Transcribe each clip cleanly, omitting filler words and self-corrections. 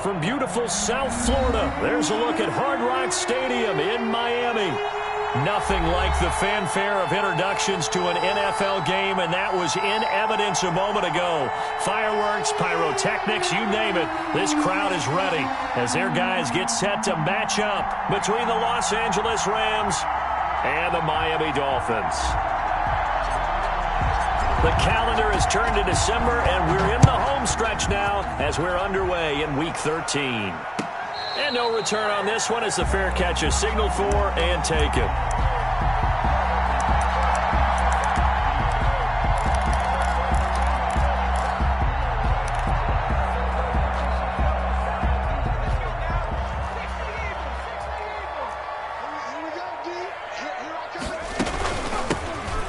From beautiful South Florida, there's a look at Hard Rock Stadium in Miami. Nothing like the fanfare of introductions to an NFL game, and that was in evidence a moment ago. Fireworks, pyrotechnics, you name it. This crowd is ready as their guys get set to match up between the Los Angeles Rams and the Miami Dolphins. The calendar has turned to December, and we're in the home stretch now as we're underway in Week 13. And no return on this one as the fair catch is signaled for and taken.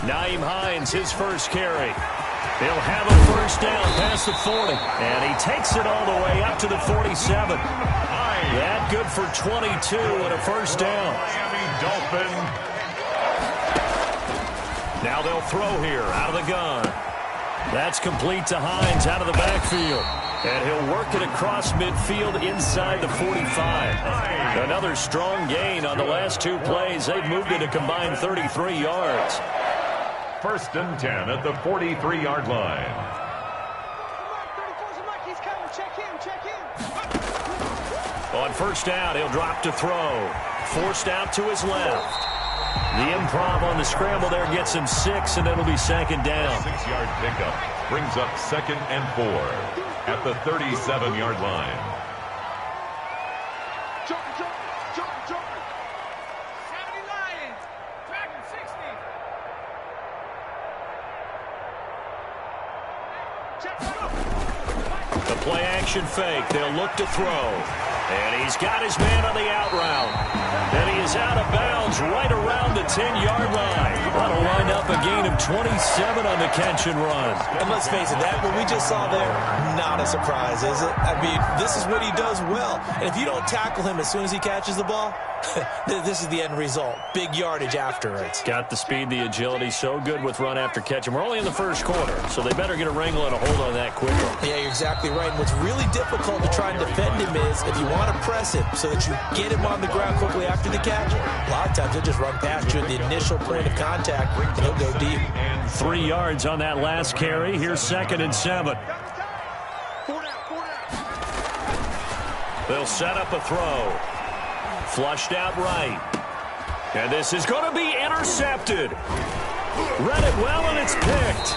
Nyheim Hines, his first carry. He'll have a first down past the 40. And he takes it all the way up to the 47. That good for 22 and a first down. Miami Dolphin. Now they'll throw here out of the gun. That's complete to Hines out of the backfield. And he'll work it across midfield inside the 45. Another strong gain on the last two plays. They've moved it a combined 33 yards. First and 10 at the 43-yard line. On first down, he'll drop to throw. Forced out to his left. The improv on the scramble there gets him 6, and it'll be second down. 6-yard pickup brings up second and 4 at the 37-yard line. The play action fake. They'll look to throw. And he's got his man on the out route. And he is out of bounds right around the 10-yard line. That'll wind up a gain of 27 on the catch and run. And let's face it, that what we just saw there, not a surprise, is it? I mean, this is what he does well. And if you don't tackle him as soon as he catches the ball, this is the end result. Big yardage afterwards. Got the speed, the agility, so good with run after catch. And we're only in the first quarter, so they better get a wrangle and a hold on that quickly. Yeah, you're exactly right. And what's really difficult to try and defend him is if you want to press him so that you get him on the ground quickly after the catch, a lot of times he'll just run past you at the initial point of contact, and he'll go deep. 3 yards on that last carry. Here's second and 7. They'll set up a throw. Flushed out right. And this is going to be intercepted. Read it well, and it's picked.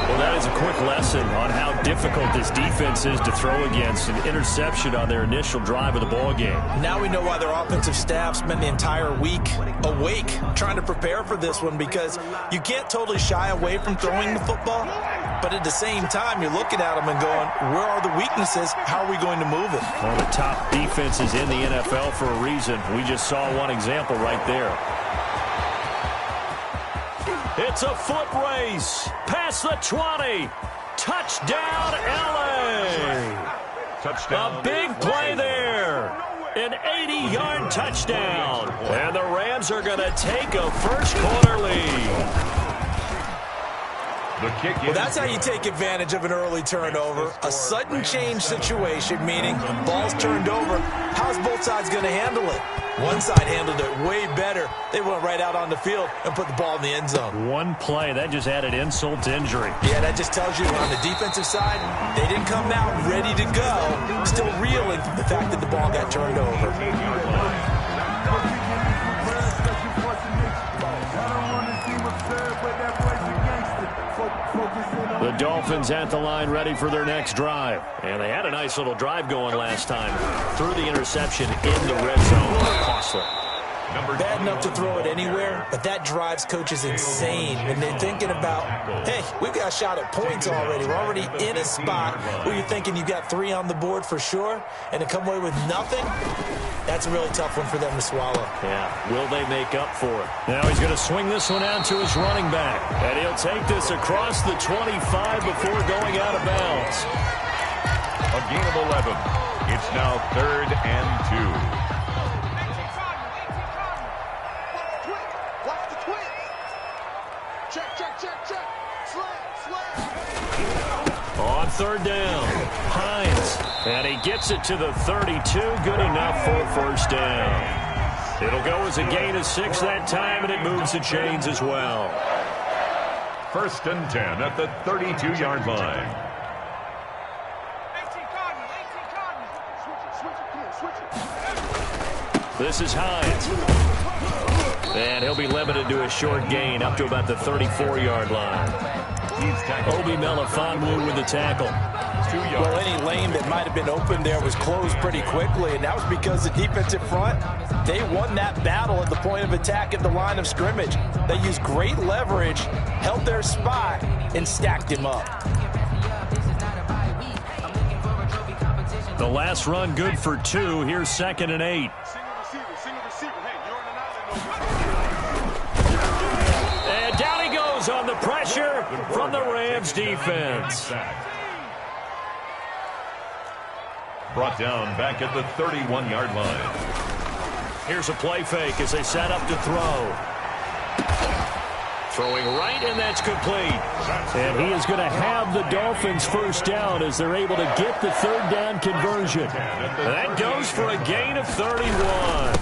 Well, that is a quick lesson on how difficult this defense is to throw against. An interception on their initial drive of the ball game. Now we know why their offensive staff spent the entire week awake trying to prepare for this one, because you can't totally shy away from throwing the football, but at the same time, you're looking at them and going, where are the weaknesses? How are we going to move it? One of the top defenses in the NFL for a reason. We just saw one example right there. It's a foot race. Past the 20. Touchdown, L.A. Touchdown. A big play there. An 80-yard touchdown. And the Rams are going to take a first-quarter lead. Well, that's how you take advantage of an early turnover. A sudden change situation, meaning ball's turned over. How's both sides going to handle it? One side handled it way better. They went right out on the field and put the ball in the end zone. One play, that just added insult to injury. Yeah, that just tells you on the defensive side, they didn't come out ready to go, still reeling from the fact that the ball got turned over. The Dolphins at the line ready for their next drive. And they had a nice little drive going last time. Threw the interception in the red zone. Costly. Bad enough to throw it anywhere, but that drives coaches insane when they're thinking about, hey, we've got a shot at points already. We're already in a spot where you're thinking you've got 3 on the board for sure, and to come away with nothing, that's a really tough one for them to swallow. Yeah, will they make up for it? Now he's going to swing this one out to his running back, and he'll take this across the 25 before going out of bounds. A gain of 11. It's now 3rd and 2. On third down, Hines. And he gets it to the 32. Good enough for a first down. It'll go as a gain of 6 that time, and it moves the chains as well. 1st and 10 at the 32-yard line. This is Hines. And he'll be limited to a short gain up to about the 34-yard line. Obi Melifonwu with the tackle. Well, any lane that might have been open there was closed pretty quickly, and that was because the defensive front, they won that battle at the point of attack at the line of scrimmage. They used great leverage, held their spot, and stacked him up. The last run good for 2. Here's 2nd and 8. And down he goes on the pressure from the Rams defense. Brought down back at the 31-yard line. Here's a play fake as they set up to throw. Throwing right, and that's complete. And he is going to have the Dolphins first down as they're able to get the 3rd down conversion. That goes for a gain of 31.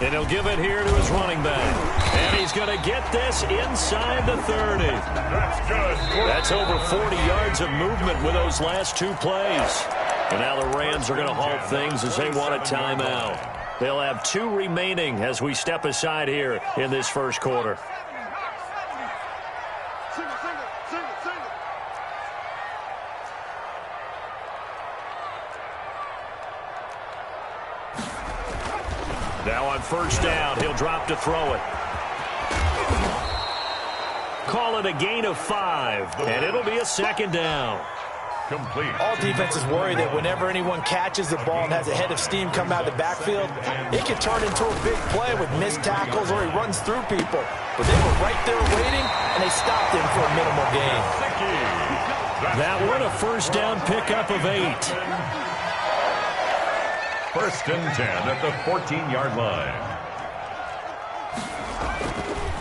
And he'll give it here to his running back. And he's going to get this inside the 30. That's good. That's over 40 yards of movement with those last 2 plays. And now the Rams are going to halt things as they want a timeout. They'll have 2 remaining as we step aside here in this first quarter. Now on first down, he'll drop to throw it. Call it a gain of 5, and it'll be a 2nd down. Complete. All defenses worry that whenever anyone catches the ball and has a head of steam come out of the backfield, it can turn into a big play with missed tackles or he runs through people. But they were right there waiting, and they stopped him for a minimal gain. That one a first down pickup of 8. 1st and 10 at the 14-yard line.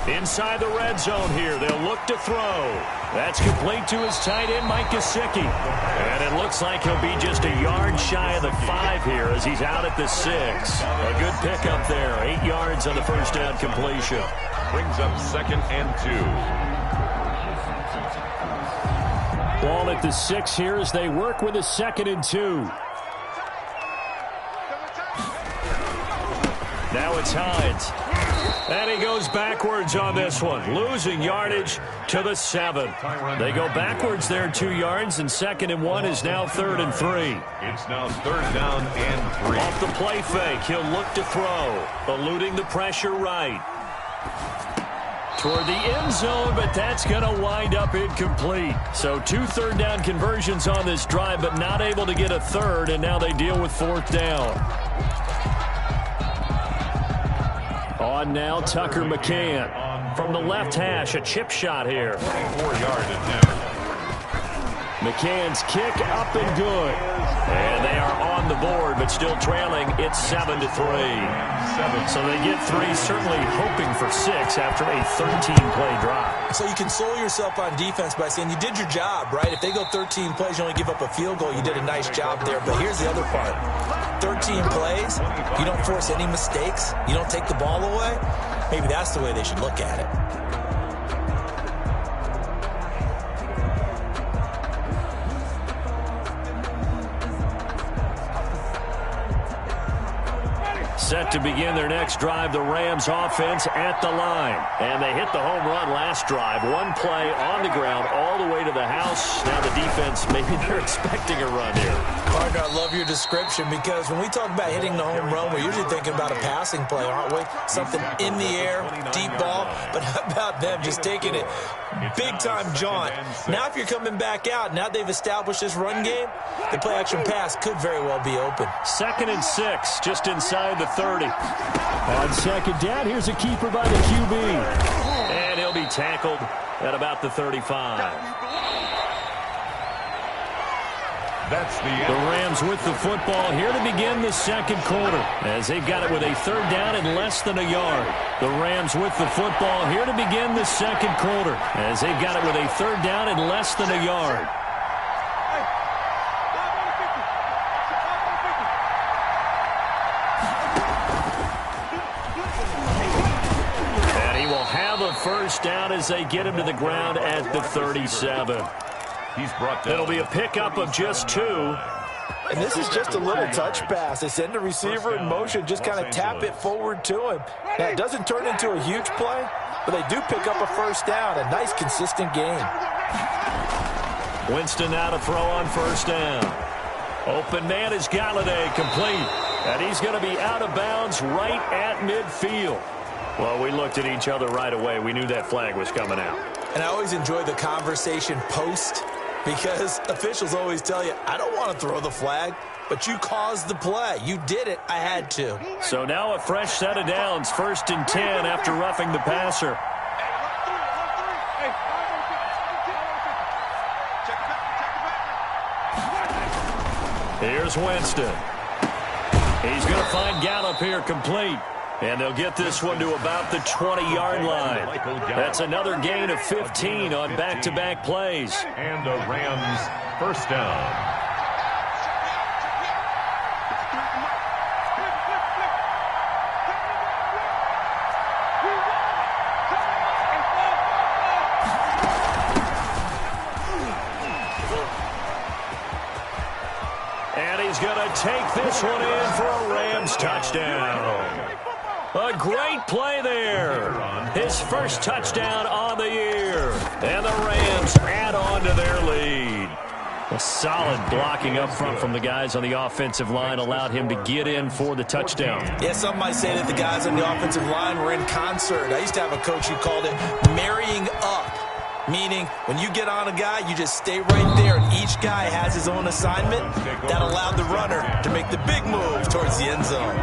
Inside the red zone here, they'll look to throw. That's complete to his tight end, Mike Gesicki. And it looks like he'll be just a yard shy of the 5 here as he's out at the 6. A good pickup there, 8 yards on the first down completion. Brings up 2nd and 2. Ball at the 6 here as they work with a 2nd and 2. Now it's Hines. And he goes backwards on this one, losing yardage to the 7. They go backwards there 2 yards, and 2nd and 1 is now 3rd and 3. It's now 3rd down and 3. Off the play fake, he'll look to throw, eluding the pressure right. Toward the end zone, but that's going to wind up incomplete. So 2 3rd down conversions on this drive, but not able to get a 3rd, and now they deal with 4th down. On now, Tucker McCann. From the left hash, a chip shot here. 4-yard attempt. McCann's kick up and good. And they are on the board, but still trailing. It's 7-3. So they get 3, certainly hoping for 6 after a 13-play drive. So you console yourself on defense by saying you did your job, right? If they go 13 plays, you only give up a field goal, you did a nice job there. But here's the other part. 13 plays, you don't force any mistakes, you don't take the ball away. Maybe that's the way they should look at it. Set to begin their next drive, the Rams offense at the line. And they hit the home run last drive. 1 play on the ground all the way to the house. Now the defense, maybe they're expecting a run here. Gardner, I love your description because when we talk about hitting the home run, we're usually thinking about a passing play, aren't we? Something in the air, deep ball. But how about them just taking it big-time jaunt? Now if you're coming back out, now they've established this run game, the play-action pass could very well be open. 2nd and 6, just inside the 30. On 2nd down, here's a keeper by the QB. And he'll be tackled at about the 35. The Rams with the football here to begin the second quarter as they've got it with a third down and less than a yard. The Rams with the football here to begin the second quarter as they've got it with a third down and less than a yard. And he will have a first down as they get him to the ground at the 37. It'll be a pickup of just 2. And this is just a little touch pass. They send the receiver in motion, just kind of tap it forward to him. Now, it doesn't turn into a huge play, but they do pick up a first down. A nice, consistent game. Winston now to throw on first down. Open man is Galladay, complete. And he's going to be out of bounds right at midfield. Well, we looked at each other right away. We knew that flag was coming out. And I always enjoy the conversation post, because officials always tell you, I don't want to throw the flag, but you caused the play. You did it. I had to. So now a fresh set of downs, 1st and 10 after roughing the passer. Here's Winston. He's going to find Gallup here complete. And they'll get this one to about the 20-yard line. That's another gain of 15 on back-to-back plays. And the Rams first down. And he's going to take this one in for a Rams touchdown. A great play there. His first touchdown on the year. And the Rams add on to their lead. A solid blocking up front from the guys on the offensive line allowed him to get in for the touchdown. Yeah, some might say that the guys on the offensive line were in concert. I used to have a coach who called it marrying up, meaning when you get on a guy, you just stay right there, and each guy has his own assignment. That allowed the runner to make the big move towards the end zone.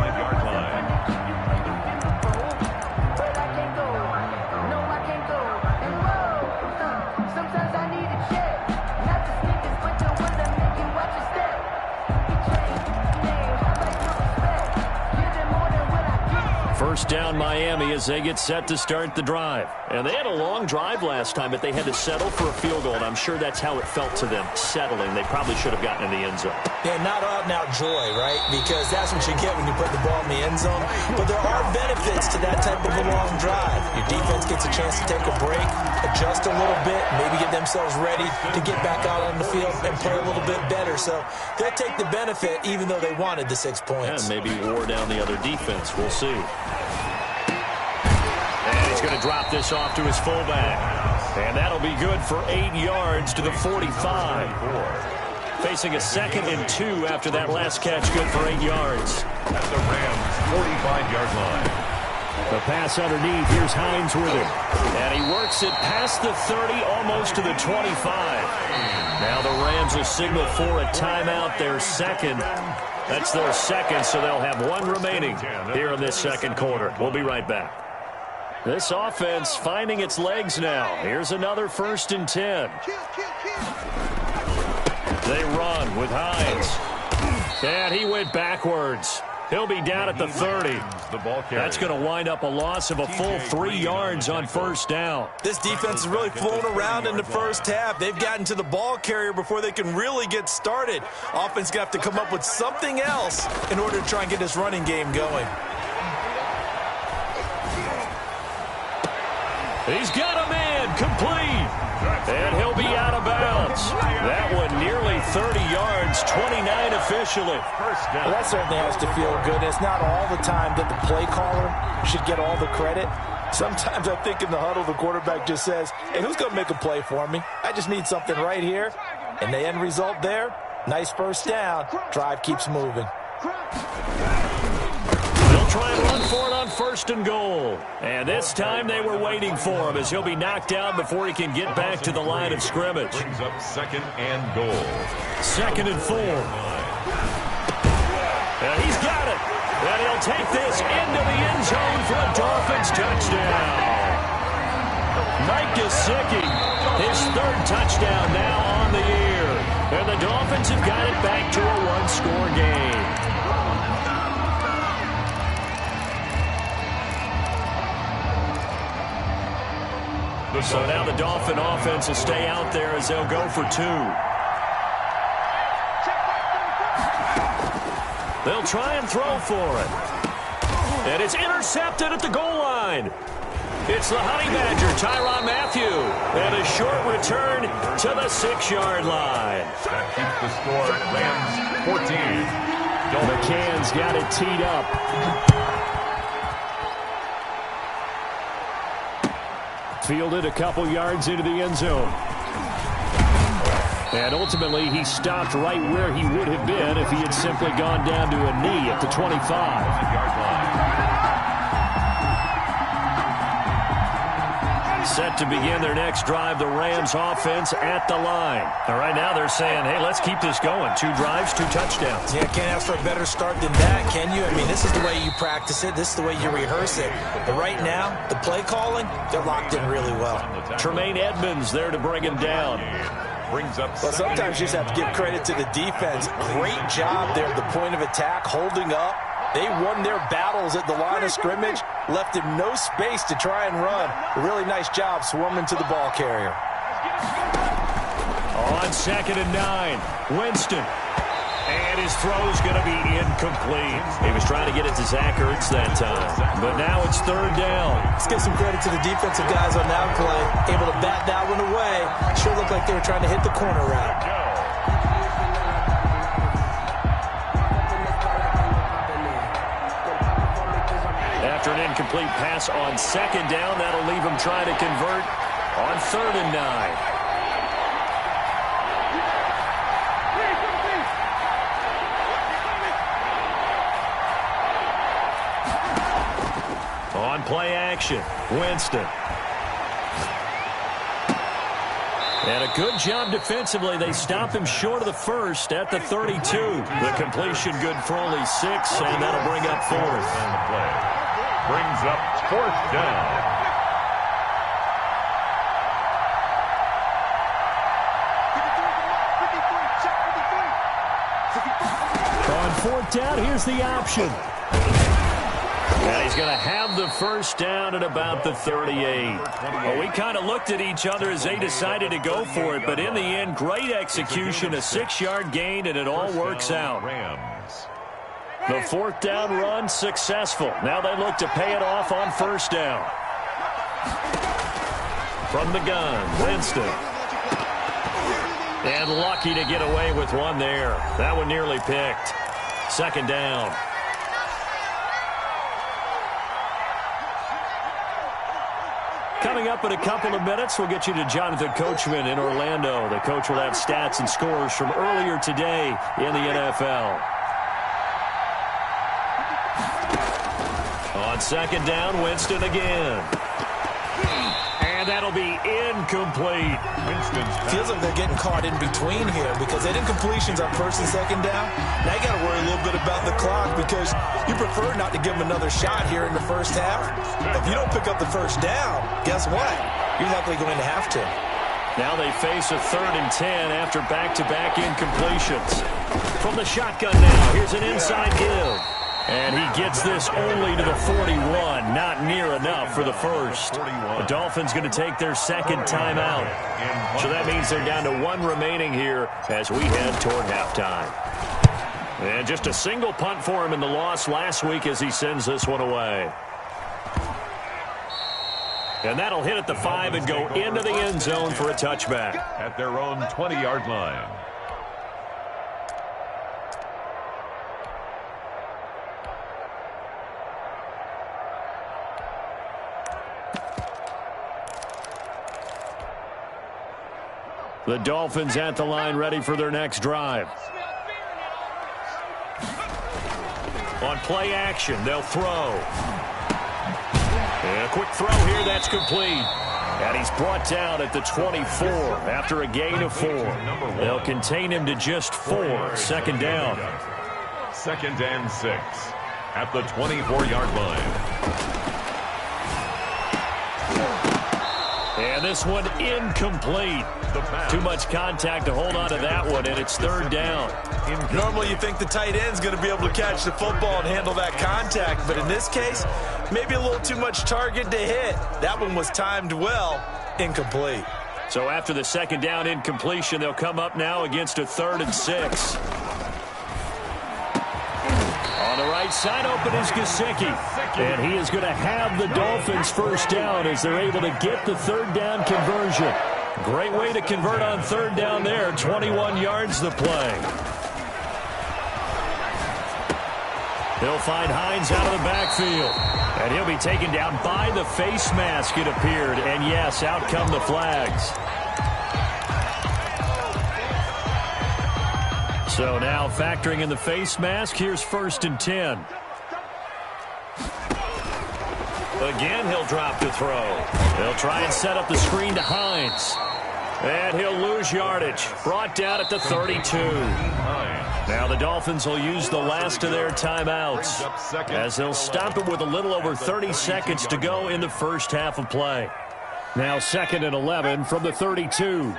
First down Miami as they get set to start the drive. And they had a long drive last time, but they had to settle for a field goal, and I'm sure that's how it felt to them, settling. They probably should have gotten in the end zone. Yeah, not out-and-out joy, right? Because that's what you get when you put the ball in the end zone. But there are benefits to that type of a long drive. Your defense gets a chance to take a break, adjust a little bit, maybe get themselves ready to get back out on the field and play a little bit better. So they'll take the benefit even though they wanted the 6 points. And maybe wore down the other defense. We'll see. And he's going to drop this off to his fullback. And that'll be good for 8 yards to the 45. Facing a 2nd and 2 after that last catch, good for 8 yards. At the Rams' 45-yard line. The pass underneath. Here's Hines with it. And he works it past the 30, almost to the 25. Now the Rams will signal for a timeout, their second. That's their second, so they'll have one remaining here in this second quarter. We'll be right back. This offense finding its legs now. Here's another 1st and 10. They run with Hines. And he went backwards. He'll be down at the 30. That's going to wind up a loss of a full 3 yards on first down. This defense has really flown around in the first half. They've gotten to the ball carrier before they can really get started. Offense going to have to come up with something else in order to try and get this running game going. He's got a man complete. And he'll be out of bounds. That one nearly 30 yards, 29 officially. Well, that certainly has to feel good. It's not all the time that the play caller should get all the credit. Sometimes I think in the huddle, the quarterback just says, hey, who's going to make a play for me? I just need something right here. And the end result there, nice first down. Drive keeps moving. Try and run for it on 1st and goal. And this time they were waiting for him as he'll be knocked down before he can get back to the line of scrimmage. Brings up 2nd and goal. 2nd and 4. And he's got it. And he'll take this into the end zone for a Dolphins touchdown. Mike Gesicki, his 3rd touchdown now on the year. And the Dolphins have got it back to a one-score game. So now the Dolphin offense will stay out there as they'll go for two. They'll try and throw for it. And it's intercepted at the goal line. It's the Honey Badger, Tyrann Mathieu. And a short return to the 6-yard line. That keeps the score Rams 14. McCann's got it teed up. Fielded a couple yards into the end zone. And ultimately, he stopped right where he would have been if he had simply gone down to a knee at the 25. Set to begin their next drive, the Rams offense at the line. All right, now they're saying, hey, let's keep this going. 2 drives, 2 touchdowns. Yeah, can't ask for a better start than that, can you? I mean, this is the way you practice it. This is the way you rehearse it. But right now, the play calling, they're locked in really well. Tremaine Edmonds there to bring him down. Well, sometimes you just have to give credit to the defense. Great job there at the point of attack, holding up. They won their battles at the line of scrimmage, left him no space to try and run. A really nice job swarming to the ball carrier. On 2nd and 9, Winston. And his throw's going to be incomplete. He was trying to get it to Zach Ertz that time. But now it's 3rd down. Let's give some credit to the defensive guys on that play. Able to bat that one away. Sure looked like they were trying to hit the corner route. After an incomplete pass on 2nd down, that'll leave him trying to convert on 3rd and 9. On play action, Winston. And a good job defensively. They stop him short of the first at the 32. The completion good for only 6, and that'll bring up 4th. Brings up 4th down. On 4th down, here's the option. And he's going to have the first down at about the 38. Well, we kind of looked at each other as they decided to go for it, but in the end, great execution, a 6-yard gain, and it all works out. The 4th down run successful. Now they look to pay it off on 1st down. From the gun, Winston. And lucky to get away with one there. That one nearly picked. 2nd down. Coming up in a couple of minutes, we'll get you to Jonathan Coachman in Orlando. The coach will have stats and scores from earlier today in the NFL. On 2nd down, Winston again. And that'll be incomplete. Feels like they're getting caught in between here because they did completions on 1st and 2nd down. Now you got to worry a little bit about the clock because you prefer not to give them another shot here in the first half. If you don't pick up the 1st down, guess what? You're likely going to have to. Now they face a 3rd and 10 after back-to-back incompletions. From the shotgun now, here's an inside give. And he gets this only to the 41, not near enough for the first. The Dolphins going to take their 2nd timeout. So that means they're down to 1 remaining here as we head toward halftime. And just a single punt for him in the loss last week as he sends this one away. And that'll hit at the 5 and go into the end zone for a touchback. At their own 20-yard line. The Dolphins at the line ready for their next drive. On play action, they'll throw. And a quick throw here, that's complete. And he's brought down at the 24 after a gain of 4. They'll contain him to just 4. 2nd down. 2nd and 6 at the 24-yard line. And this one incomplete. Too much contact to hold on to that one, and it's third down. Normally you think the tight end's going to be able to catch the football and handle that contact, but in this case, maybe a little too much target to hit. That one was timed well, incomplete. So after the second down incompletion, they'll come up now against a 3rd and 6. On the right side, open is Gesicki. And he is going to have the Dolphins first down as they're able to get the third down conversion. Great way to convert on third down there. 21 yards the play. He'll find Hines out of the backfield. And he'll be taken down by the face mask, it appeared. And yes, out come the flags. So now factoring in the face mask, here's 1st and 10. Again, he'll drop to throw. They'll try and set up the screen to Hines. And he'll lose yardage. Brought down at the 32. Now the Dolphins will use the last of their timeouts as they'll stop it with a little over 30 seconds to go in the first half of play. Now 2nd and 11 from the 32.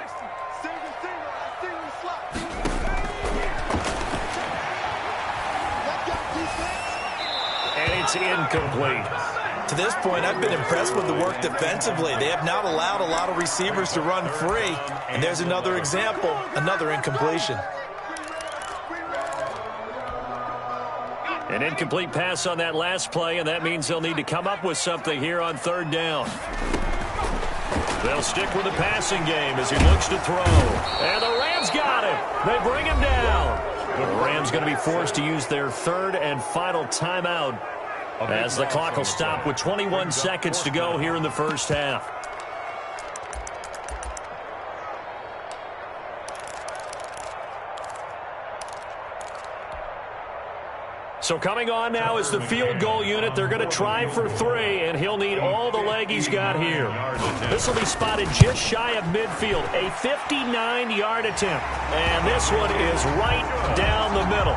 And it's incomplete. To this point, I've been impressed with the work defensively. They have not allowed a lot of receivers to run free. And there's another example, another incompletion. An incomplete pass on that last play, and that means they'll need to come up with something here on third down. They'll stick with the passing game as he looks to throw. And the Rams got him. They bring him down. The Rams going to be forced to use their third and final timeout as the clock will stop with 21 seconds to go here in the first half. So coming on now is the field goal unit. They're going to try for 3, and he'll need all the leg he's got here. This will be spotted just shy of midfield, a 59-yard attempt. And this one is right down the middle.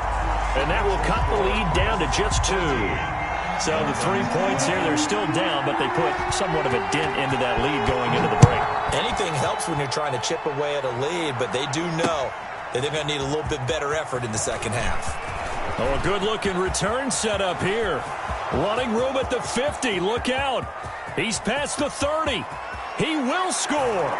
And that will cut the lead down to just 2. So the 3 points here, they're still down, but they put somewhat of a dent into that lead going into the break. Anything helps when you're trying to chip away at a lead, but they do know that they're going to need a little bit better effort in the second half. Oh, a good-looking return set up here. Running room at the 50. Look out. He's past the 30. He will score.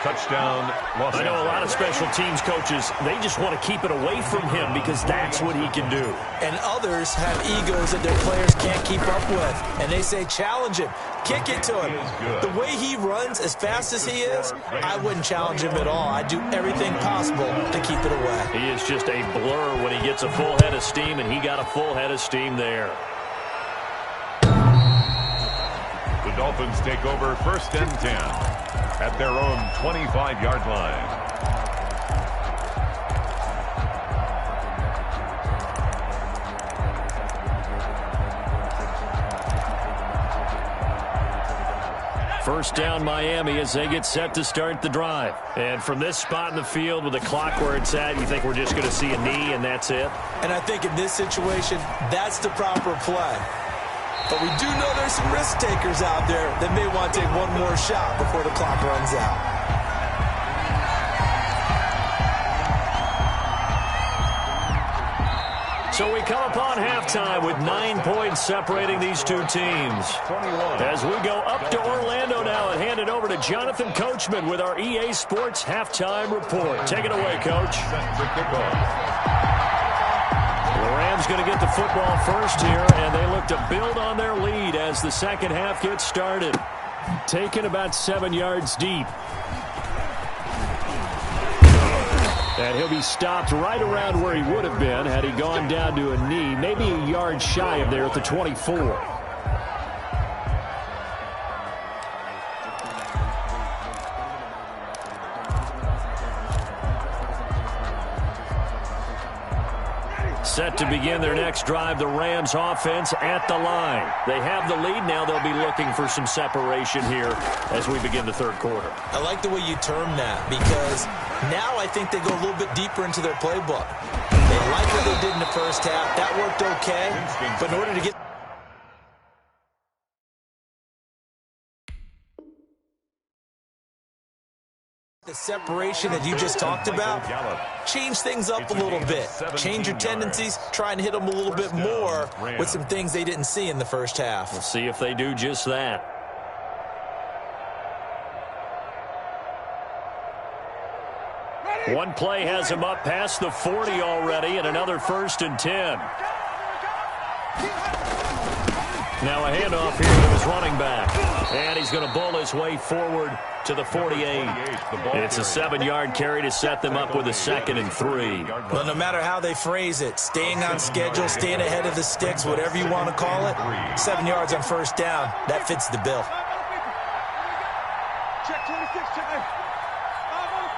Touchdown, Los Angeles. I know a lot of special teams coaches, they just want to keep it away from him because that's what he can do. And others have egos that their players can't keep up with. And they say, challenge him. Kick it to him. The way he runs as fast as he is, I wouldn't challenge him at all. I'd do everything possible to keep it away. He is just a blur when he gets a full head of steam, and he got a full head of steam there. The Dolphins take over 1st and 10 at their own 25-yard line. First down Miami as they get set to start the drive. And from this spot in the field with the clock where it's at, you think we're just going to see a knee and that's it? And I think in this situation, that's the proper play. But we do know there's some risk takers out there that may want to take one more shot before the clock runs out. So we come upon halftime with 9 points separating these two teams. As we go up to Orlando now and hand it over to Jonathan Coachman with our EA Sports Halftime Report. Take it away, Coach. The Rams going to get the football first here, and they look to build on their lead as the second half gets started. Taken about 7 yards deep. And he'll be stopped right around where he would have been had he gone down to a knee, maybe a yard shy of there at the 24. Set to begin their next drive, the Rams offense at the line. They have the lead now. They'll be looking for some separation here as we begin the third quarter. I like the way you term that because now I think they go a little bit deeper into their playbook. They like what they did in the first half. That worked okay, but in order to get The separation that you just talked about, change things up a little bit. Change your tendencies, try and hit them a little bit more with some things they didn't see in the first half. We'll see if they do just that. One play has him up past the 40 already, and another 1st and 10. Now a handoff here to his running back. And he's going to bull his way forward to the 48. It's a 7-yard carry to set them up with a 2nd and 3. Well, no matter how they phrase it, staying on schedule, staying ahead of the sticks, whatever you want to call it, 7 yards on 1st down, that fits the bill. Check 26, check 5 on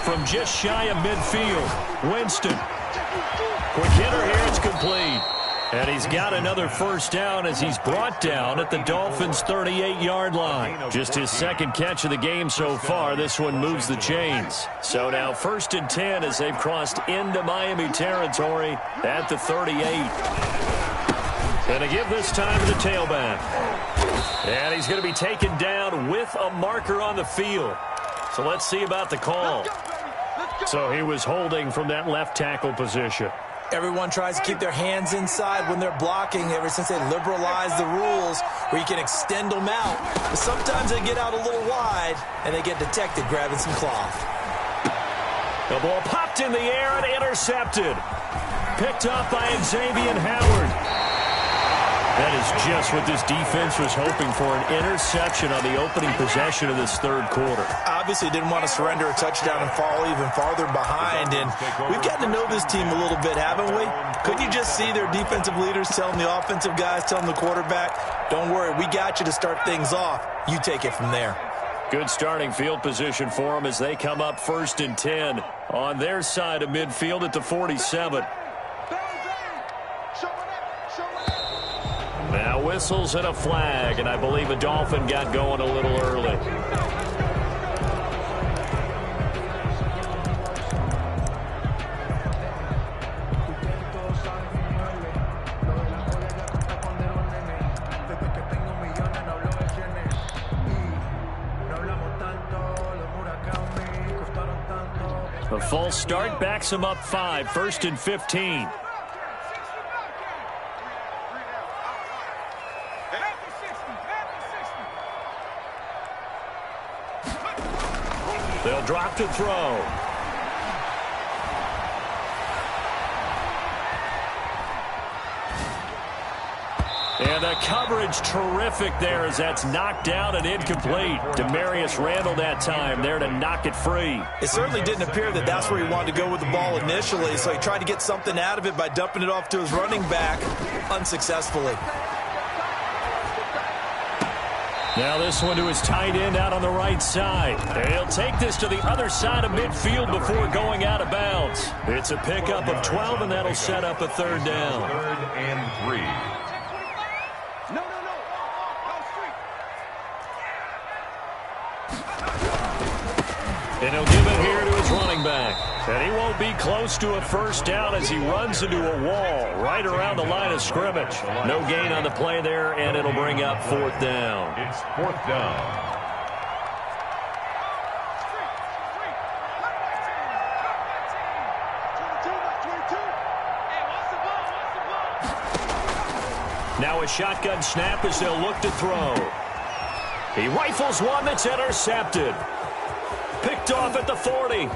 50. From just shy of midfield, Winston. Quick hitter here, it's complete. And he's got another 1st down as he's brought down at the Dolphins' 38-yard line. Just his 2nd catch of the game so far. This one moves the chains. So now 1st and 10 as they've crossed into Miami territory at the 38. And to give this time to the tailback. And he's going to be taken down with a marker on the field. So let's see about the call. So he was holding from that left tackle position. Everyone tries to keep their hands inside when they're blocking ever since they liberalized the rules where you can extend them out. But sometimes they get out a little wide and they get detected grabbing some cloth. The ball popped in the air and intercepted. Picked up by Xavier Howard. That is just what this defense was hoping for, an interception on the opening possession of this 3rd quarter. Obviously didn't want to surrender a touchdown and fall even farther behind, and we've gotten to know this team a little bit, haven't we? Couldn't you just see their defensive leaders telling the offensive guys, telling the quarterback, don't worry, we got you to start things off. You take it from there. Good starting field position for them as they come up 1st and 10 on their side of midfield at the 47. Now whistles and a flag, and I believe a Dolphin got going a little early. A false start backs him up 5, 1st and 15. They'll drop to throw. And the coverage terrific there as that's knocked down and incomplete. Demarius Randall that time there to knock it free. It certainly didn't appear that that's where he wanted to go with the ball initially, so he tried to get something out of it by dumping it off to his running back unsuccessfully. Now this one to his tight end out on the right side. He'll take this to the other side of midfield before going out of bounds. It's a pickup of 12, and that'll set up a 3rd down. 3rd and 3. And he'll give it here to his running back. And he won't be close to a 1st down as he runs into a wall right around the line of scrimmage. No gain on the play there, and it'll bring up 4th down. It's 4th down. Now a shotgun snap as they'll look to throw. He rifles one that's intercepted. Picked off at the 40.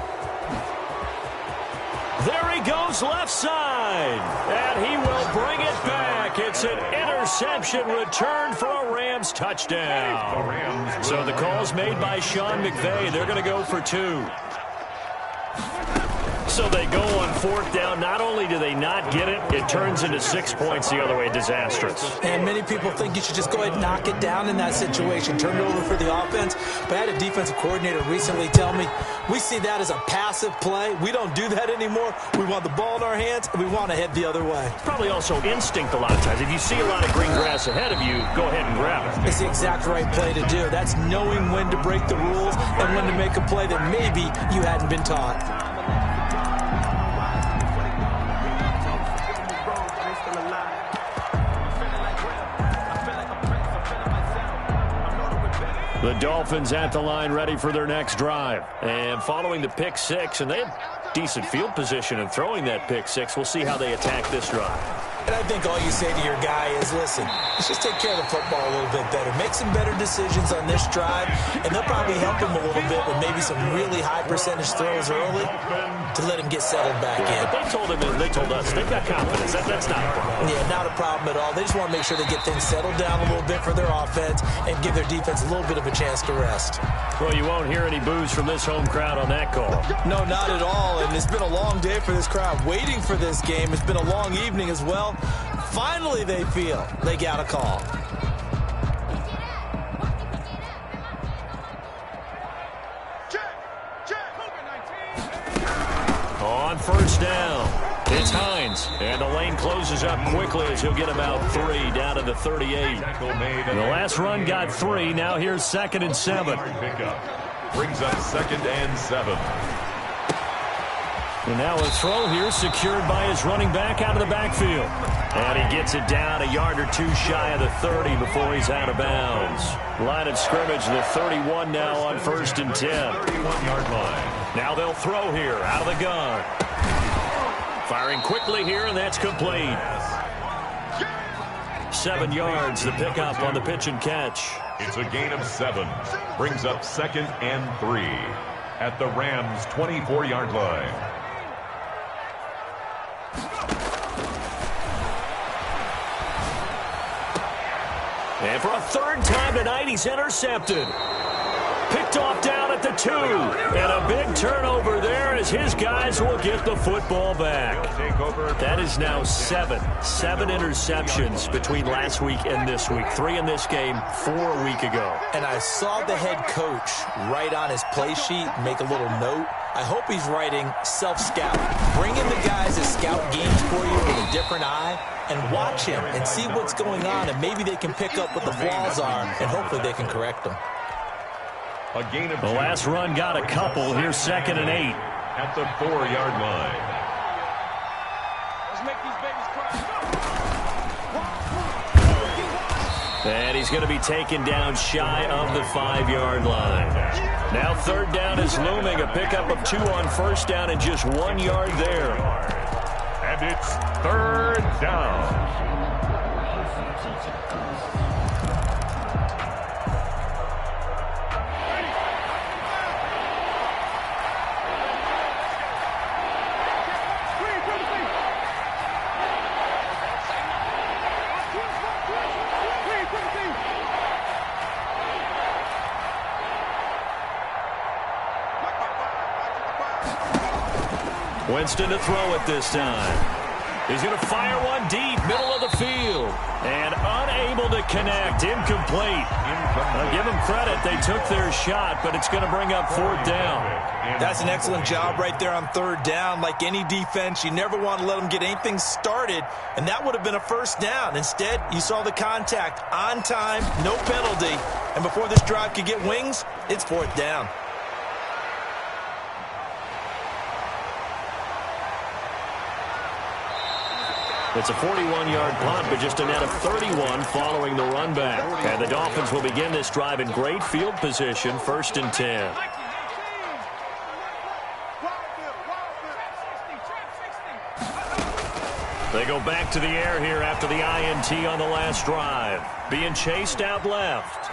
There he goes left side. And he will bring it back. It's an interception return for a Rams touchdown. So the call's made by Sean McVay. They're going to go for 2. So they go on 4th down. Not only do they not get it, it turns into 6 points the other way. Disastrous. And many people think you should just go ahead and knock it down in that situation. Turn it over for the offense. But I had a defensive coordinator recently tell me, we see that as a passive play. We don't do that anymore. We want the ball in our hands, and we want to head the other way. Probably also instinct a lot of times. If you see a lot of green grass ahead of you, go ahead and grab it. It's the exact right play to do. That's knowing when to break the rules and when to make a play that maybe you hadn't been taught. The Dolphins at the line ready for their next drive. And following the pick six, and they have decent field position in throwing that pick six. We'll see how they attack this drive. And I think all you say to your guy is, listen, let's just take care of the football a little bit better. Make some better decisions on this drive, and they'll probably help him a little bit with maybe some really high percentage throws early to let him get settled back in. But they told him, and they told us, they've got confidence. That's not a problem. Yeah, not a problem at all. They just want to make sure they get things settled down a little bit for their offense and give their defense a little bit of a chance to rest. Well, you won't hear any boos from this home crowd on that call. No, not at all. And it's been a long day for this crowd waiting for this game. It's been a long evening as well. Finally, they feel they got a call. On first down, it's Hines. And the lane closes up quickly as he'll get about 3 down to the 38. The last run got 3. Now here's 2nd and 7. Brings up 2nd and 7. And now a throw here secured by his running back out of the backfield. And he gets it down a yard or 2 shy of the 30 before he's out of bounds. Line of scrimmage, the 31 now on 1st and 10. 31-yard line. Now they'll throw here out of the gun. Firing quickly here, and that's complete. 7 yards, the pickup on the pitch and catch. It's a gain of 7. Brings up 2nd and 3 at the Rams' 24-yard line. And for a 3rd time tonight, he's intercepted. Picked off down at the 2. And a big turnover there as his guys will get the football back. That is now 7 interceptions between last week and this week. 3 in this game, 4 a week ago. And I saw the head coach write on his play sheet, make a little note. I hope he's writing self-scout. Bring in the guys that scout games for you with a different eye and watch him and see what's going on, and maybe they can pick up what the flaws are, and hopefully they can correct them. A gain of 2. The last run got a couple. Here's 2nd and 8. At the 4-yard line. Let's make these babies cry. And he's going to be taken down shy of the 5-yard line. Now 3rd down is looming. A pickup of 2 on 1st down and just 1 yard there. And it's 3rd down. Winston to throw it this time. He's going to fire one deep, middle of the field. And unable to connect, incomplete. I'll give them credit, they took their shot, but it's going to bring up 4th down. That's an excellent job right there on 3rd down. Like any defense, you never want to let them get anything started, and that would have been a 1st down. Instead, you saw the contact on time, no penalty, and before this drive could get wings, it's 4th down. It's a 41-yard punt, but just a net of 31 following the run back. And the Dolphins will begin this drive in great field position, 1st and 10. They go back to the air here after the INT on the last drive. Being chased out left.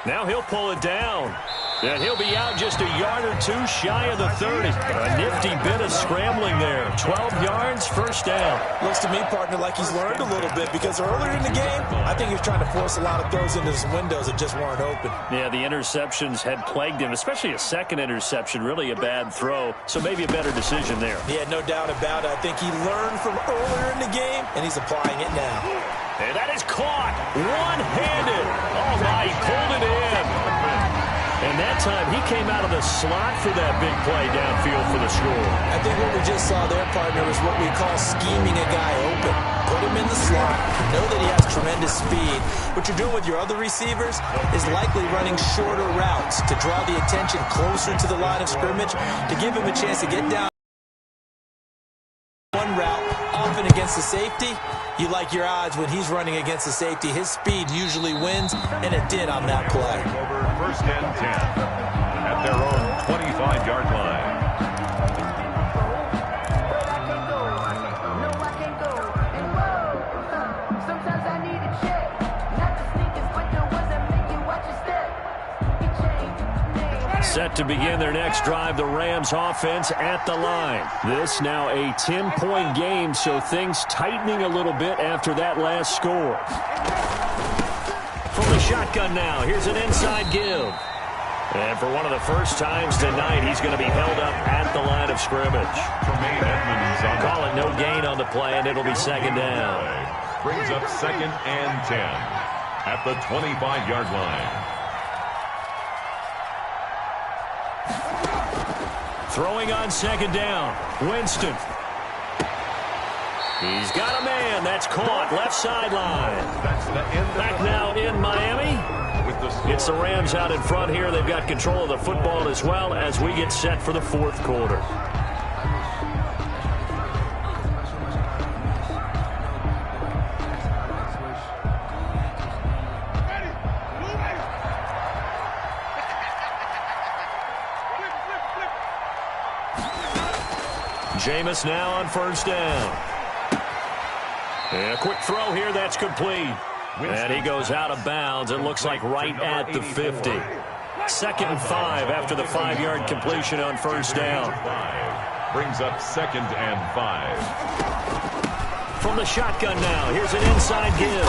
Now he'll pull it down. And he'll be out just a yard or 2 shy of the 30. A nifty bit of scrambling there. 12 yards, 1st down. Looks to me, partner, like he's learned a little bit, because earlier in the game, I think he was trying to force a lot of throws into his windows that just weren't open. Yeah, the interceptions had plagued him, especially a 2nd interception, really a bad throw. So maybe a better decision there. Yeah, no doubt about it. I think he learned from earlier in the game, and he's applying it now. And that is caught one-handed. Oh, my, he pulled it in. And that time, he came out of the slot for that big play downfield for the score. I think what we just saw there, partner, is what we call scheming a guy open. Put him in the slot. Know that he has tremendous speed. What you're doing with your other receivers is likely running shorter routes to draw the attention closer to the line of scrimmage, to give him a chance to get down one route, often running against the safety, you like your odds when he's running against the safety. His speed usually wins, and it did on that play. Over 1st and 10 at their own 25-yard line. Set to begin their next drive, the Rams offense at the line. This now a 10-point game, so things tightening a little bit after that last score. From the shotgun now, here's an inside give. And for one of the first times tonight, he's going to be held up at the line of scrimmage. Call it no gain on the play, and it'll be second down. Brings up 2nd and 10 at the 25-yard line. Throwing on second down, Winston. He's got a man. That's caught. Left sideline. Back now in Miami. It's the Rams out in front here. They've got control of the football as well as we get set for the 4th quarter. Jameis now on 1st down. And a quick throw here, that's complete. And he goes out of bounds. It looks like right at the 50. 2nd and 5 after the 5-yard completion on 1st down. Brings up 2nd and 5. From the shotgun now, here's an inside give.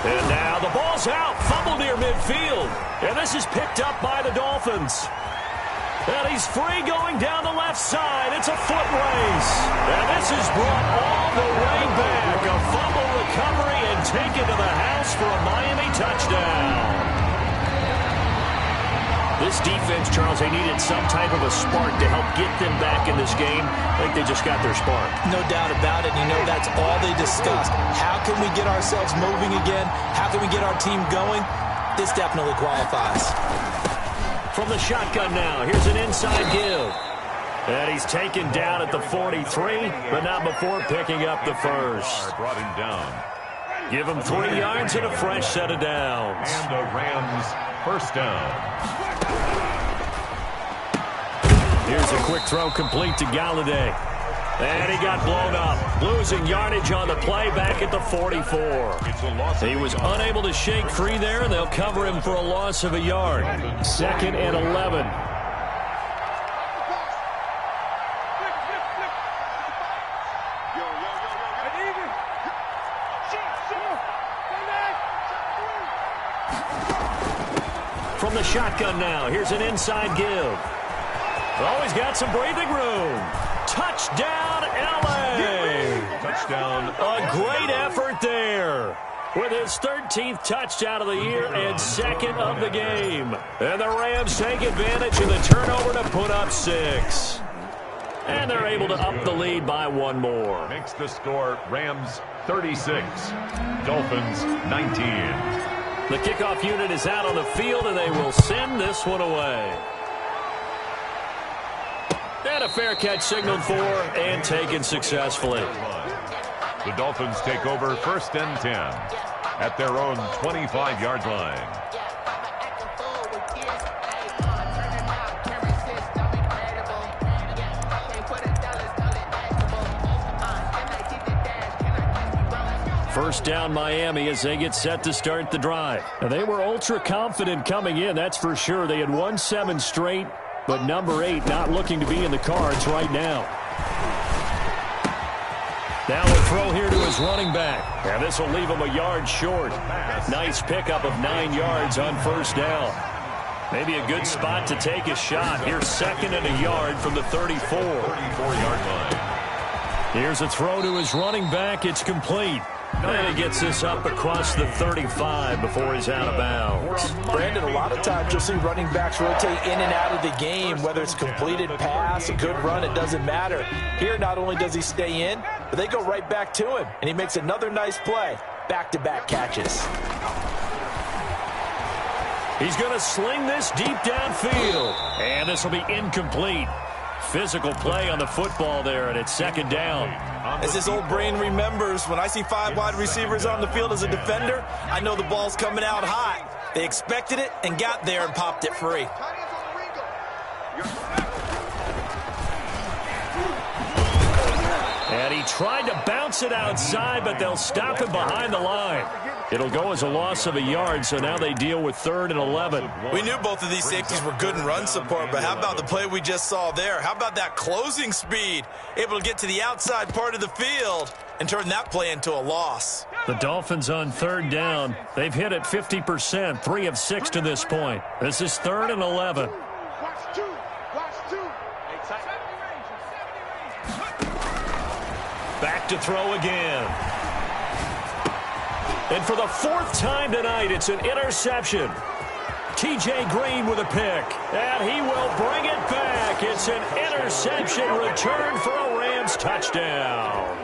And now the ball's out, fumble near midfield. And this is picked up by the Dolphins. And he's free going down the left side. It's a foot race. And this is brought all the way back. A fumble recovery and taken to the house for a Miami touchdown. This defense, Charles, they needed some type of a spark to help get them back in this game. I think they just got their spark. No doubt about it. You know, that's all they discussed. How can we get ourselves moving again? How can we get our team going? This definitely qualifies. From the shotgun now, here's an inside give. And he's taken down at the 43, but not before picking up the first. Brought him down. Give him 3 yards and a fresh set of downs. And the Rams 1st down. Here's a quick throw complete to Galladay. And he got blown up, losing yardage on the play back at the 44. He was unable to shake free there, and they'll cover him for a loss of a yard. 2nd and 11. From the shotgun now, here's an inside give. Oh, he's got some breathing room. Touchdown, L.A. Touchdown. A great effort there with his 13th touchdown of the year and 2nd of the game. And the Rams take advantage of the turnover to put up 6. And they're able to up the lead by 1 more. Makes the score Rams 36, Dolphins 19. The kickoff unit is out on the field, and they will send this one away. And a fair catch signaled for and taken successfully. The Dolphins take over 1st and 10 at their own 25-yard line. First down Miami as they get set to start the drive. Now, they were ultra confident coming in, that's for sure. They had won 7 straight. But number 8 not looking to be in the cards right now. Now a throw here to his running back. And this will leave him a yard short. Nice pickup of 9 yards on 1st down. Maybe a good spot to take a shot. Here's 2nd and a yard from the 34-yard line. Here's a throw to his running back. It's complete. And he gets this up across the 35 before he's out of bounds. Brandon, a lot of times you'll see running backs rotate in and out of the game, whether it's completed pass, a good run, it doesn't matter. Here, not only does he stay in, but they go right back to him, and he makes another nice play. Back-to-back catches. He's going to sling this deep downfield, and this will be incomplete. physical play on the football there, and it's second down. As his old brain remembers, when I see 5 wide receivers on the field as a defender, I know the ball's coming out hot. They expected it and got there and popped it free. And he tried to bounce it outside, but they'll stop him behind the line. It'll go as a loss of a yard, so now they deal with 3rd and 11. We knew both of these safeties were good in run support, but how about the play we just saw there? How about that closing speed? Able to get to the outside part of the field and turn that play into a loss. The Dolphins on 3rd down. They've hit it 50%, 3 of 6 to this point. This is 3rd and 11. Back to throw again. And for the 4th time tonight, it's an interception. T.J. Green with a pick. And he will bring it back. It's an interception return for a Rams touchdown.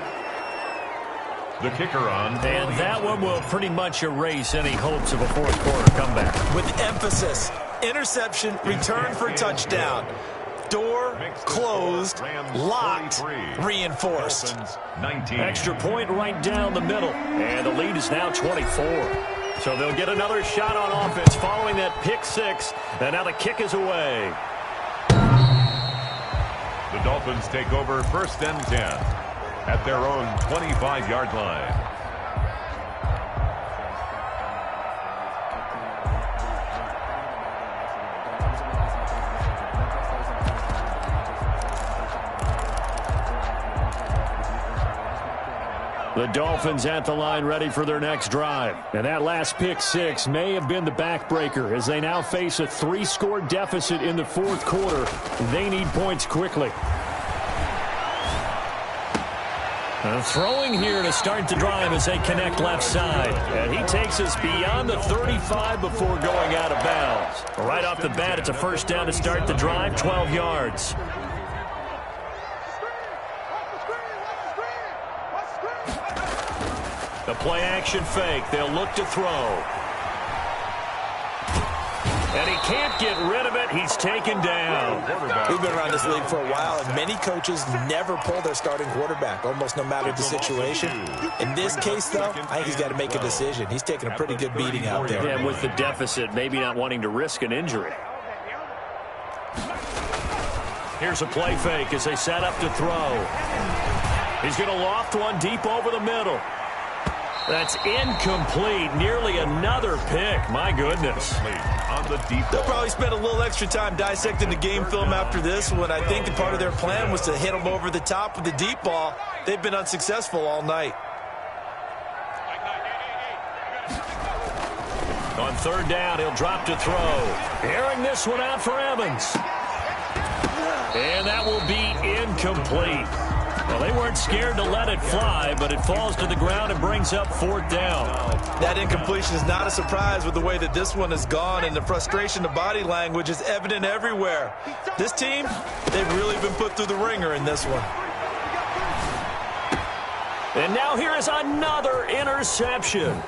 The kicker on. And that one will pretty much erase any hopes of a 4th quarter comeback. With emphasis, interception, return for touchdown. Door closed, locked, reinforced. 19. Extra point right down the middle. And the lead is now 24. So they'll get another shot on offense following that pick 6. And now the kick is away. The Dolphins take over 1st and 10 at their own 25-yard line. The Dolphins at the line ready for their next drive. And that last pick 6 may have been the backbreaker as they now face a 3-score deficit in the 4th quarter. They need points quickly. Throwing here to start the drive as they connect left side. And he takes us beyond the 35 before going out of bounds. Right off the bat, it's a 1st down to start the drive, 12 yards. The play action fake. They'll look to throw. And he can't get rid of it. He's taken down. We've been around this league for a while, and many coaches never pull their starting quarterback, almost no matter the situation. In this case, though, I think he's got to make a decision. He's taking a pretty good beating out there. Yeah, with the deficit, maybe not wanting to risk an injury. Here's a play fake as they set up to throw. He's going to loft one deep over the middle. That's incomplete. Nearly another pick. My goodness. They'll probably spend a little extra time dissecting the game film after this one. I think part of their plan was to hit them over the top with the deep ball. They've been unsuccessful all night. On 3rd down, he'll drop to throw. Airing this one out for Evans. And that will be incomplete. Well, they weren't scared to let it fly, but it falls to the ground and brings up 4th down. That incompletion is not a surprise with the way that this one has gone, and the frustration, the body language is evident everywhere. This team, they've really been put through the ringer in this one. And now here is another interception.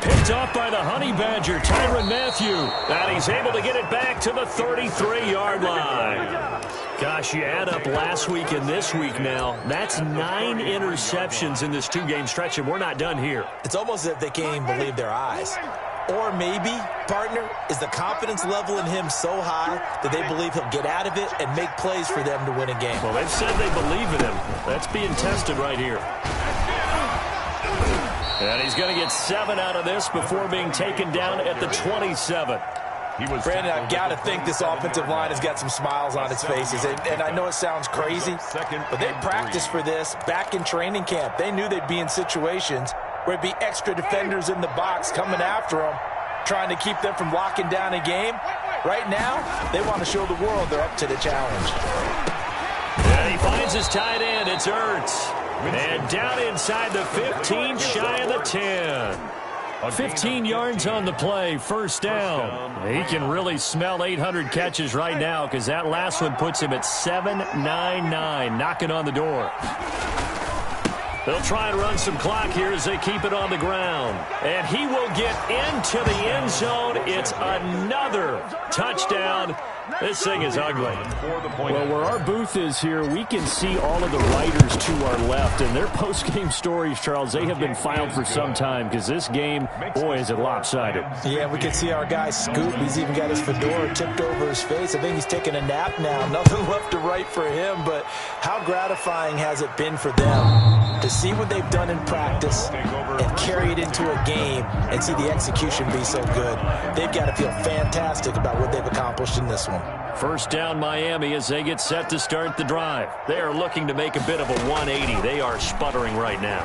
Picked up by the Honey Badger, Tyrann Mathieu. And he's able to get it back to the 33-yard line. Gosh, you add up last week and this week now. That's 9 interceptions in this 2-game stretch, and we're not done here. It's almost as if they can't even believe their eyes. Or maybe, partner, is the confidence level in him so high that they believe he'll get out of it and make plays for them to win a game. Well, they've said they believe in him. That's being tested right here. And he's going to get 7 out of this before being taken down at the 27. Brandon, I've got to think this offensive line has got some smiles on its faces. And I know it sounds crazy, but they practiced for this back in training camp. They knew they'd be in situations where it'd be extra defenders in the box coming after them, trying to keep them from locking down a game. Right now, they want to show the world they're up to the challenge. And he finds his tight end. It's Ertz. And down inside the 15, shy of the 10. 15 yards on the play, 1st down. He can really smell 800 catches right now because that last one puts him at 799, knocking on the door. They'll try and run some clock here as they keep it on the ground. And he will get into the end zone. It's another touchdown. This thing is ugly. Well, where our booth is here, we can see all of the writers to our left. And their post-game stories, Charles, they have been filed for some time because this game, boy, is it lopsided. Yeah, we can see our guy Scoop. He's even got his fedora tipped over his face. I think he's taking a nap now. Nothing left to write for him, but how gratifying has it been for them to see what they've done in practice and carry it into a game and see the execution be so good. They've got to feel fantastic about what they've accomplished in this one. First down Miami as they get set to start the drive. They are looking to make a bit of a 180. They are sputtering right now.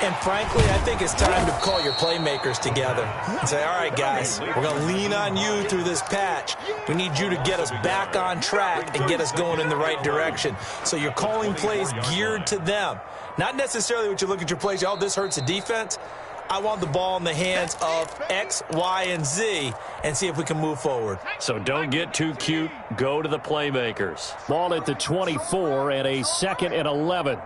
And frankly, I think it's time to call your playmakers together and say, all right, guys, we're going to lean on you through this patch. We need you to get us back on track and get us going in the right direction. So you're calling plays geared to them. Not necessarily what you look at your plays, oh, this hurts the defense. I want the ball in the hands of X, Y, and Z and see if we can move forward. So don't get too cute. Go to the playmakers. Ball at the 24 and a 2nd and 11.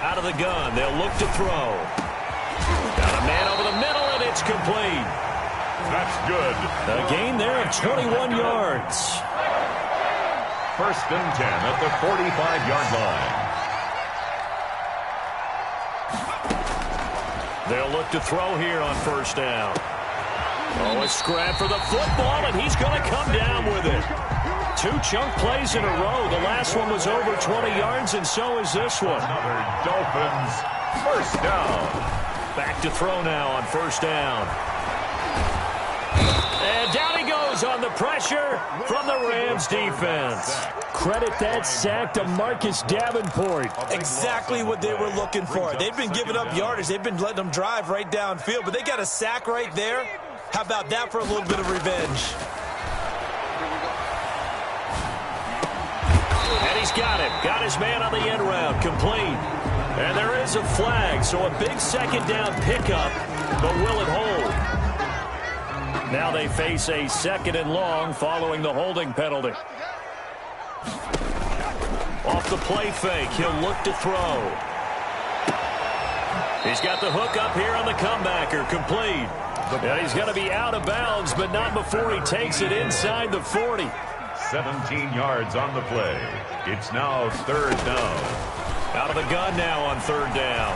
Out of the gun, they'll look to throw. Got a man over the middle, and it's complete. That's good. A gain there of 21 yards. First and 10 at the 45-yard line. They'll look to throw here on first down. Oh, a scrap for the football, and he's going to come down with it. 2 chunk plays in a row. The last one was over 20 yards, and so is this one. Another Dolphins first down. Back to throw now on first down. And down he goes on the pressure from the Rams defense. Credit that sack to Marcus Davenport. Exactly what they were looking for. They've been giving up yardage. They've been letting them drive right downfield, but they got a sack right there. How about that for a little bit of revenge? And he's got it. Got his man on the end route. Complete. And there is a flag, so a big second down pickup, but will it hold? Now they face a 2nd and long following the holding penalty. Off the play fake, he'll look to throw. He's got the hook up here on the comebacker, complete. And he's going to be out of bounds, but not before he takes it inside the 40. 17 yards on the play. It's now 3rd down. Out of the gun now on 3rd down.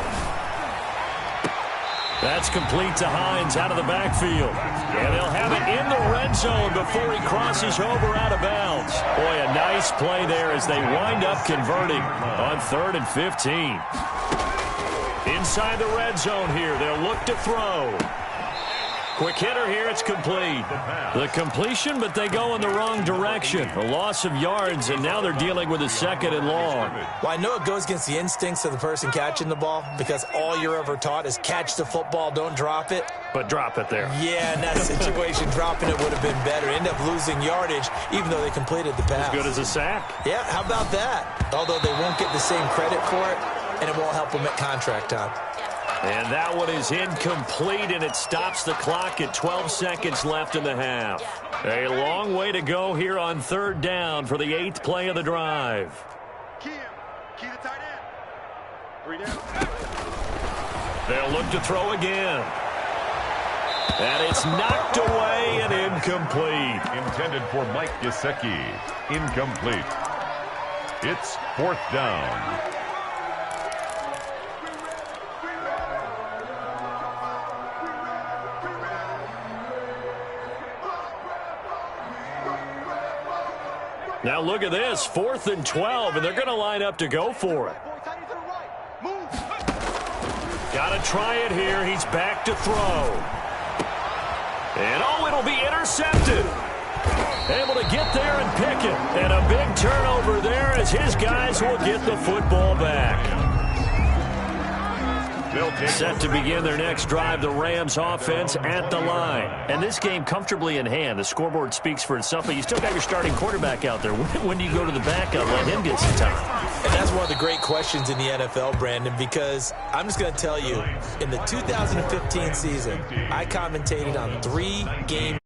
That's complete to Hines out of the backfield. And they'll have it in the red zone before he crosses over out of bounds. Boy, a nice play there as they wind up converting on 3rd and 15. Inside the red zone here, they'll look to throw. Quick hitter here, it's complete. The completion, but they go in the wrong direction. A loss of yards, and now they're dealing with a 2nd and long. Well, I know it goes against the instincts of the person catching the ball because all you're ever taught is catch the football, don't drop it. But drop it there. Yeah, in that situation, dropping it would have been better. End up losing yardage, even though they completed the pass. As good as a sack. Yeah, how about that? Although they won't get the same credit for it, and it won't help them at contract time. And that one is incomplete, and it stops the clock at 12 seconds left in the half. A long way to go here on 3rd down for the 8th play of the drive. Key the tight end. 3 down. They'll look to throw again. And it's knocked away and incomplete. Intended for Mike Gesicki. Incomplete. It's 4th down. Now look at this, 4th and 12, and they're going to line up to go for it. Got to try it here. He's back to throw. And, oh, it'll be intercepted. Able to get there and pick it. And a big turnover there as his guys will get the football back. Set to begin their next drive, the Rams offense at the line. And this game comfortably in hand. The scoreboard speaks for itself, but you still got your starting quarterback out there. When do you go to the backup, let him get some time? And that's one of the great questions in the NFL, Brandon, because I'm just going to tell you, in the 2015 season, I commentated on 3 games.